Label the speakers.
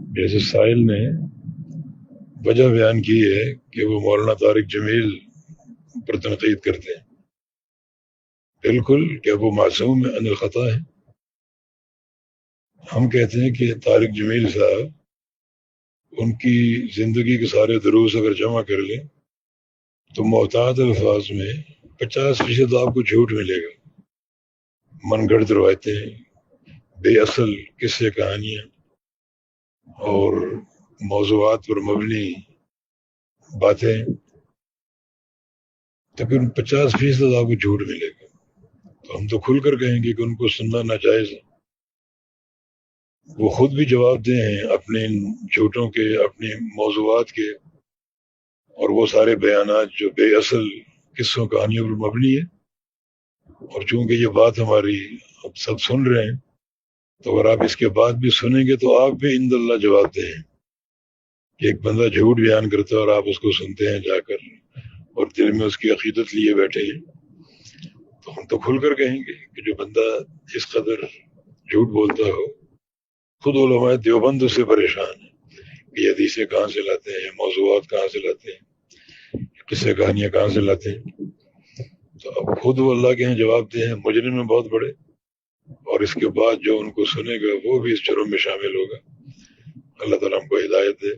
Speaker 1: جیسے سائل نے وجہ بیان کی ہے کہ وہ مولانا طارق جمیل پر تنقید کرتے ہیں، بالکل کہ وہ معصوم عن الخطا ہے. ہم کہتے ہیں کہ طارق جمیل صاحب ان کی زندگی کے سارے دروس اگر جمع کر لیں تو محتاط الفاظ میں 50% آپ کو جھوٹ ملے گا. من گھڑت روایتیں، بے اصل قصے کہانیاں اور موضوعات پر مبنی باتیں، تقریباً 50% آپ کو جھوٹ ملے گا. تو ہم تو کھل کر کہیں گے کہ ان کو سننا ناجائز ہے. وہ خود بھی جواب دے ہیں اپنے جھوٹوں کے، اپنے موضوعات کے، اور وہ سارے بیانات جو بے اصل قصوں کہانیوں پر مبنی ہے. اور چونکہ یہ بات ہماری اب سب سن رہے ہیں، تو اگر آپ اس کے بعد بھی سنیں گے تو آپ بھی عند اللہ جواب دیں کہ ایک بندہ جھوٹ بیان کرتا ہے اور آپ اس کو سنتے ہیں جا کر اور دل میں اس کی عقیدت لیے بیٹھے ہیں. تو ہم تو کھل کر کہیں گے کہ جو بندہ اس قدر جھوٹ بولتا ہو، خود علماء دیوبند اس سے پریشان ہیں کہ یہ حدیثیں کہاں سے لاتے ہیں، موضوعات کہاں سے لاتے ہیں، قصے کہانیاں کہاں سے لاتے ہیں. تو اب خود وہ اللہ کے ہیں جواب دے ہیں، مجرم میں بہت بڑے، اور اس کے بعد جو ان کو سنے گا وہ بھی اس جرم میں شامل ہوگا. اللہ تعالیٰ ہم کو ہدایت دے.